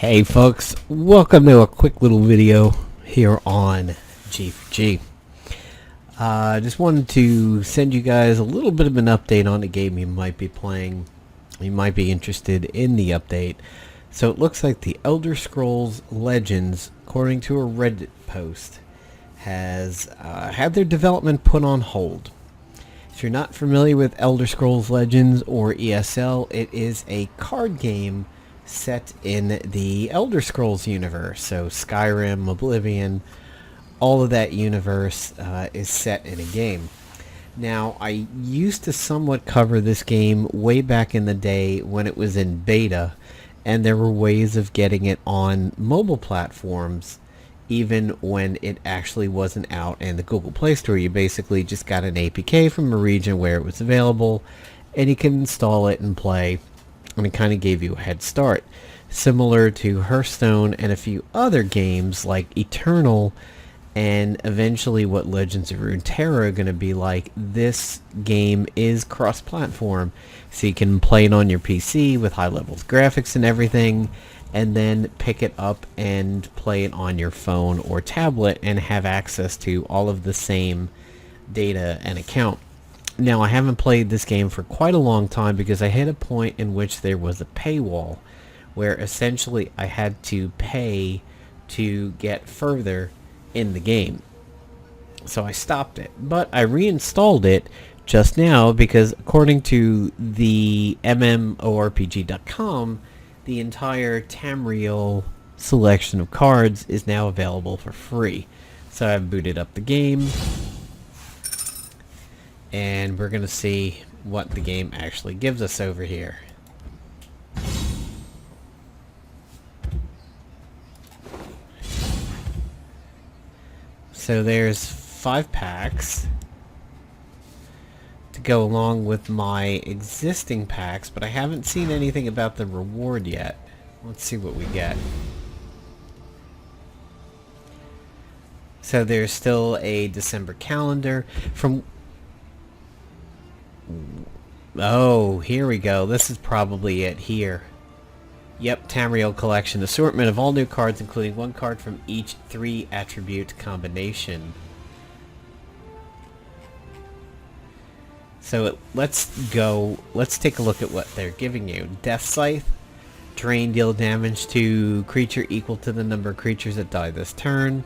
Hey folks, welcome to a quick little video here on G4G. Just wanted to send you guys a little bit of an update on a game you might be playing. You might be interested in the update. So it looks like the Elder Scrolls Legends, according to a Reddit post, has had their development put on hold. If you're not familiar with Elder Scrolls Legends or ESL, it is a card game set in the Elder Scrolls universe. So Skyrim, Oblivion, all of that universe is set in a game. Now, I used to somewhat cover this game way back in the day when it was in beta, and there were ways of getting it on mobile platforms even when it actually wasn't out in the Google Play Store. You basically just got an APK from a region where it was available, and you can install it and play, and it kind of gave you a head start. Similar to Hearthstone and a few other games like Eternal, and eventually what Legends of Runeterra are going to be like, this game is cross-platform. So you can play it on your PC with high levels graphics and everything, and then pick it up and play it on your phone or tablet and have access to all of the same data and account. Now, I haven't played this game for quite a long time because I hit a point in which there was a paywall where essentially I had to pay to get further in the game. So I stopped it, but I reinstalled it just now because according to the MMORPG.com, the entire Tamriel selection of cards is now available for free. So I've booted up the game, and we're going to see what the game actually gives us over here. So there's 5 packs to go along with my existing packs, but I haven't seen anything about the reward yet. Let's see what we get. So there's still a December calendar from... Oh, here we go. This is probably it here. Yep, Tamriel Collection. Assortment of all new cards, including 1 card from each 3 attribute combination. So let's take a look at what they're giving you. Death Scythe. Drain, deal damage to creature equal to the number of creatures that die this turn.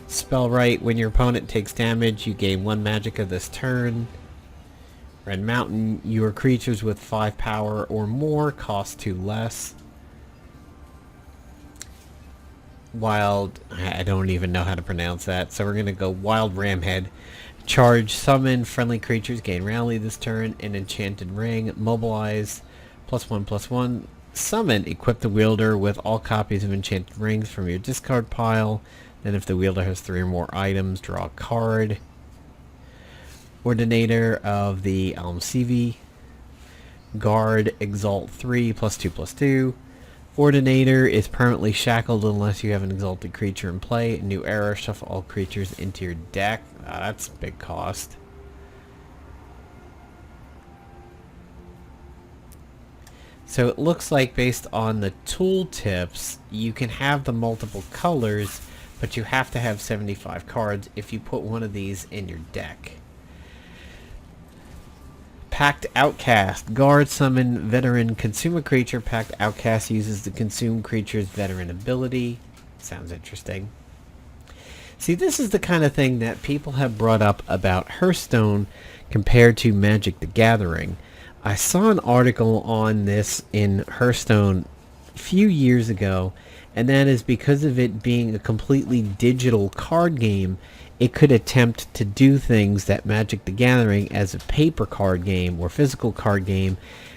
Spellwright. When your opponent takes damage, you gain 1 magicka this turn. Red Mountain, your creatures with 5 power or more cost 2 less. Wild, I don't even know how to pronounce that, so we're going to go Wild Ramhead. Charge, summon friendly creatures, gain rally this turn. An enchanted ring, mobilize, +1/+1. Summon, equip the wielder with all copies of enchanted rings from your discard pile. Then if the wielder has 3 or more items, draw a card. Ordinator of the Almsivi. Guard, exalt 3, +2/+2. Ordinator is permanently shackled unless you have an exalted creature in play. New era, shuffle all creatures into your deck. That's a big cost. So it looks like based on the tool tips, you can have the multiple colors, but you have to have 75 cards if you put one of these in your deck. Pact Outcast. Guard, summon, veteran, consume a creature. Pact Outcast uses the consume creature's veteran ability. Sounds interesting. See, this is the kind of thing that people have brought up about Hearthstone compared to Magic the Gathering. I saw an article on this in Hearthstone a few years ago, and that is because of it being a completely digital card game, it could attempt to do things that Magic the Gathering as a paper card game or physical card game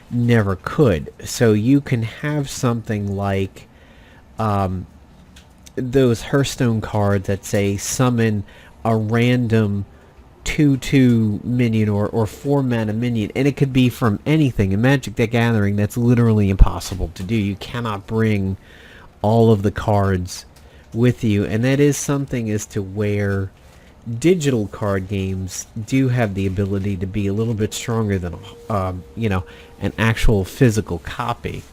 never could. So you can have something like those Hearthstone cards that say summon a random 2/2 minion or 4 mana minion, and it could be from anything. In Magic the Gathering, that's literally impossible to do. You cannot bring all of the cards with you, and that is something as to where digital card games do have the ability to be a little bit stronger than an actual physical copy.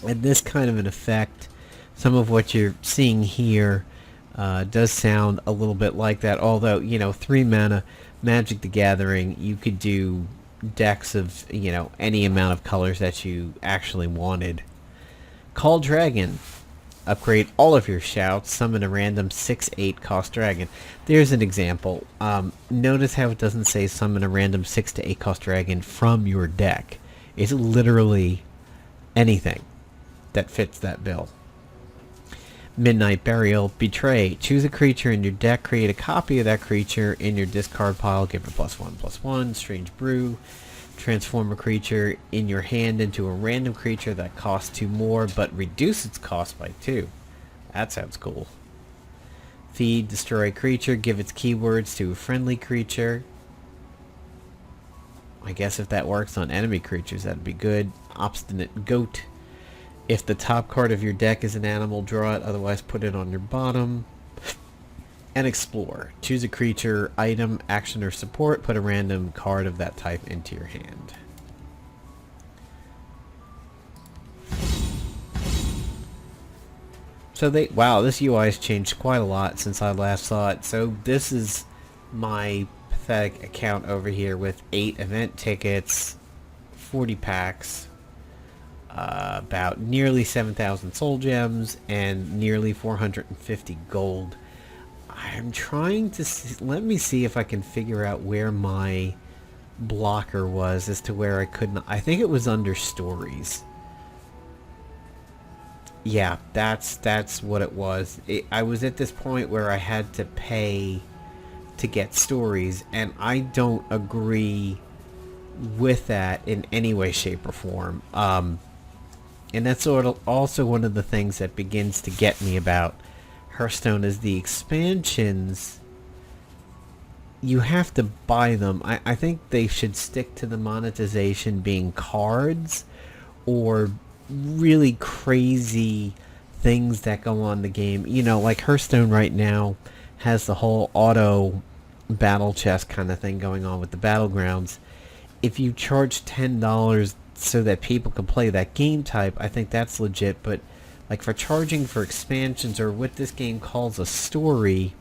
And this kind of an effect, some of what you're seeing here, does sound a little bit like that. Although, 3 mana, Magic the Gathering, you could do decks of, any amount of colors that you actually wanted. Call Dragon. Upgrade all of your shouts. Summon a random 6/8 cost dragon. There's an example. Notice how it doesn't say summon a random 6 to 8 cost dragon from your deck. It's literally anything that fits that bill. Midnight Burial. Betray. Choose a creature in your deck. Create a copy of that creature in your discard pile. Give it +1/+1. Strange Brew. Transform a creature in your hand into a random creature that costs 2 more, but reduce its cost by 2. That sounds cool. Feed. Destroy a creature. Give its keywords to a friendly creature. I guess if that works on enemy creatures, that'd be good. Obstinate Goat. If the top card of your deck is an animal, draw it. Otherwise, put it on your bottom. And Explore. Choose a creature, item, action, or support. Put a random card of that type into your hand. So wow, this UI has changed quite a lot since I last saw it. So this is my pathetic account over here with 8 event tickets, 40 packs, about nearly 7,000 soul gems, and nearly 450 gold. I'm trying to let me see if I can figure out where my blocker was as to where I couldn't. I think it was under stories. Yeah, that's what it was. I was at this point where I had to pay to get stories, and I don't agree with that in any way, shape, or form. And that's sort of also one of the things that begins to get me about Hearthstone is the expansions. You have to buy them. I think they should stick to the monetization being cards or really crazy things that go on the game. Like Hearthstone right now has the whole auto battle chest kind of thing going on with the battlegrounds. If you charge $10 so that people can play that game type, I think that's legit. But like for charging for expansions or what this game calls a story,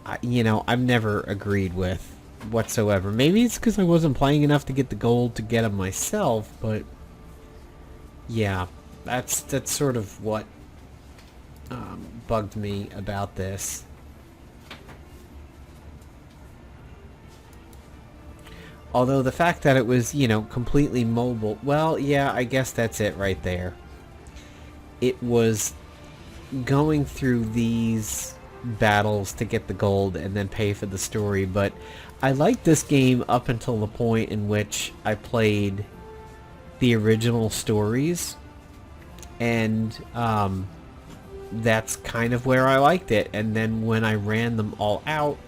I've never agreed with whatsoever. Maybe it's because I wasn't playing enough to get the gold to get them myself, but yeah, that's sort of what bugged me about this. Although the fact that it was, completely mobile, well, yeah, I guess that's it right there. It was going through these battles to get the gold and then pay for the story, but I liked this game up until the point in which I played the original stories, and that's kind of where I liked it. And then when I ran them all out,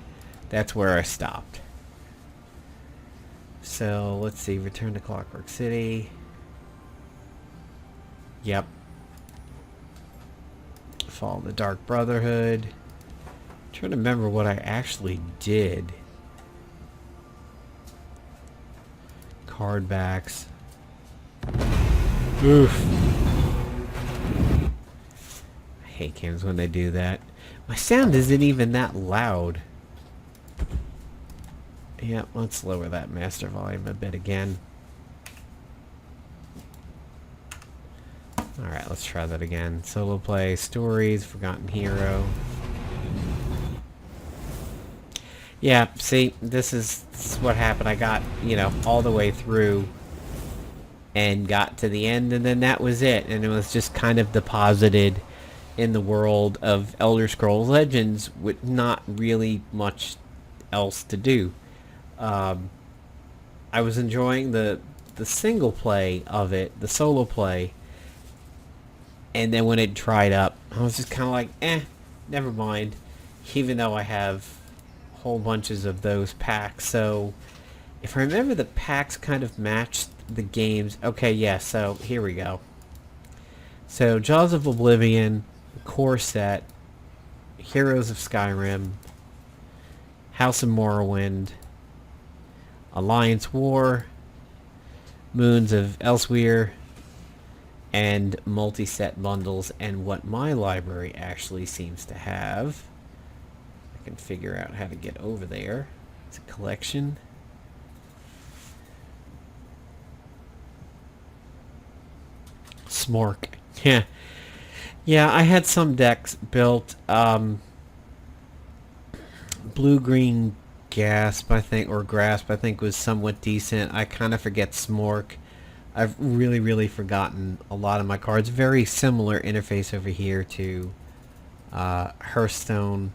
that's where I stopped. So let's see, return to Clockwork City. Yep. Fall of the Dark Brotherhood. I'm trying to remember what I actually did. Card backs. Oof. I hate games when they do that. My sound isn't even that loud. Yeah, let's lower that master volume a bit again. Alright, let's try that again. Solo play, stories, Forgotten Hero. Yeah, see, this is what happened. I got, all the way through and got to the end, and then that was it. And it was just kind of deposited in the world of Elder Scrolls Legends with not really much else to do. I was enjoying the single play of it, the solo play. And then when it dried up, I was just kind of like, never mind. Even though I have whole bunches of those packs. So, if I remember, the packs kind of matched the games. Okay, yeah, so here we go. So, Jaws of Oblivion, core set, Heroes of Skyrim, House of Morrowind, Alliance War, Moons of Elsewhere, and multi-set bundles, and what my library actually seems to have. I can figure out how to get over there. It's a collection. Smork. Yeah. Yeah, I had some decks built. Blue-green Gasp, I think, or Grasp, I think, was somewhat decent. I kind of forget Smork. I've really forgotten a lot of my cards. Very similar interface over here to Hearthstone.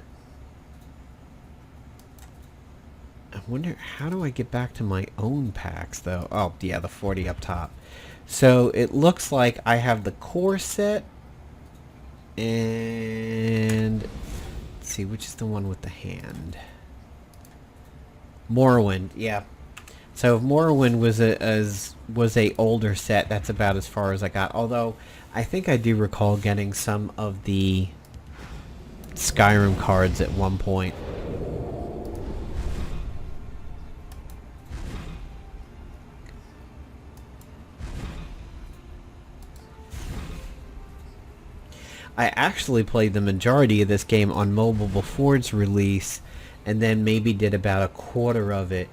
I wonder, how do I get back to my own packs, though? Oh, yeah, the 40 up top. So it looks like I have the core set, and let's see, which is the one with the hand? Morrowind, yeah. So if Morrowind was a older set, that's about as far as I got. Although I think I do recall getting some of the Skyrim cards at one point. I actually played the majority of this game on mobile before its release, and then maybe did about a quarter of it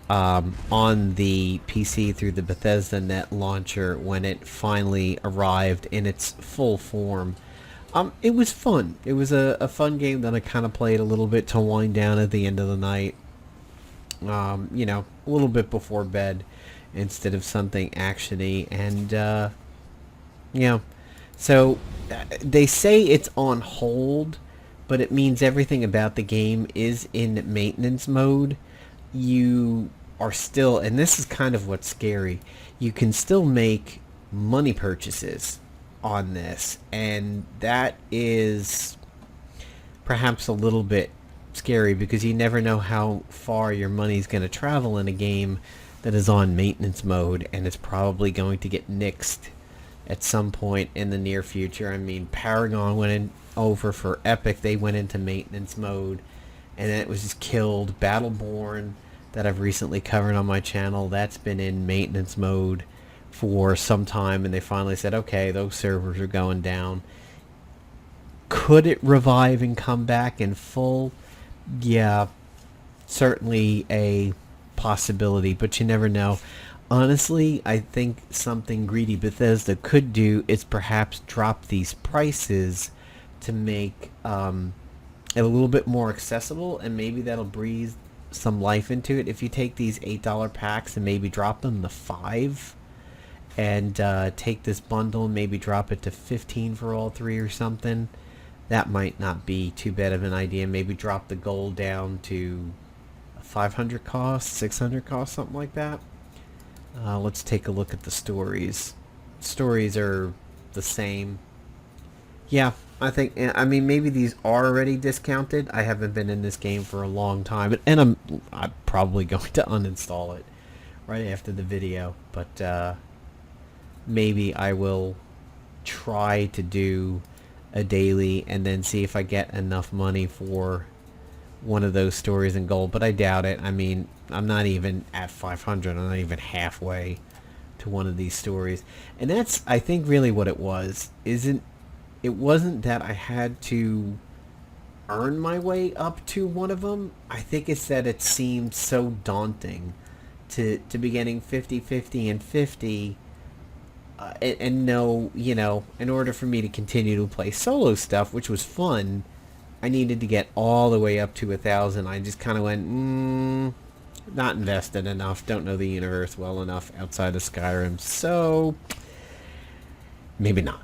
on the PC through the Bethesda Net launcher when it finally arrived in its full form. It was fun. It was a fun game that I kind of played a little bit to wind down at the end of the night. You know, a little bit before bed instead of something actiony. And, you know, so they say it's on hold, but it means everything about the game is in maintenance mode. You are still, and this is kind of what's scary, you can still make money purchases on this, and that is perhaps a little bit scary because you never know how far your money's going to travel in a game that is on maintenance mode, and it's probably going to get nixed at some point in the near future. I mean, Paragon went over for Epic, they went into maintenance mode, and then it was just killed. Battleborn, that I've recently covered on my channel, that's been in maintenance mode for some time, and they finally said, okay, those servers are going down. Could it revive and come back in full? Yeah, certainly a possibility, but you never know. Honestly, I think something greedy Bethesda could do is perhaps drop these prices to make it a little bit more accessible, and maybe that'll breathe some life into it. If you take these $8 packs and maybe drop them to $5, and take this bundle and maybe drop it to $15 for all three or something, that might not be too bad of an idea. Maybe drop the gold down to a 500 cost, 600 cost, something like that. Let's take a look at the stories. Stories are the same. Yeah, I mean, maybe these are already discounted. I haven't been in this game for a long time, and I'm probably going to uninstall it right after the video, but maybe I will try to do a daily and then see if I get enough money for one of those stories in gold, but I doubt it. I mean, I'm not even at 500. I'm not even halfway to one of these stories, and that's, I think, really what it was. It wasn't that I had to earn my way up to one of them. I think it's that it seemed so daunting to be getting 50, 50, and 50, and know, you know, in order for me to continue to play solo stuff, which was fun, I needed to get all the way up to 1,000. I just kind of went, not invested enough, don't know the universe well enough outside of Skyrim, so maybe not.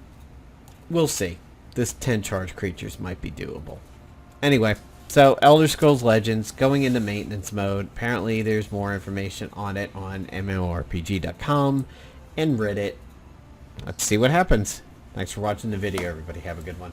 We'll see. This 10 charge creatures might be doable. Anyway, so Elder Scrolls Legends going into maintenance mode. Apparently there's more information on it on MMORPG.com and Reddit. Let's see what happens. Thanks for watching the video, everybody. Have a good one.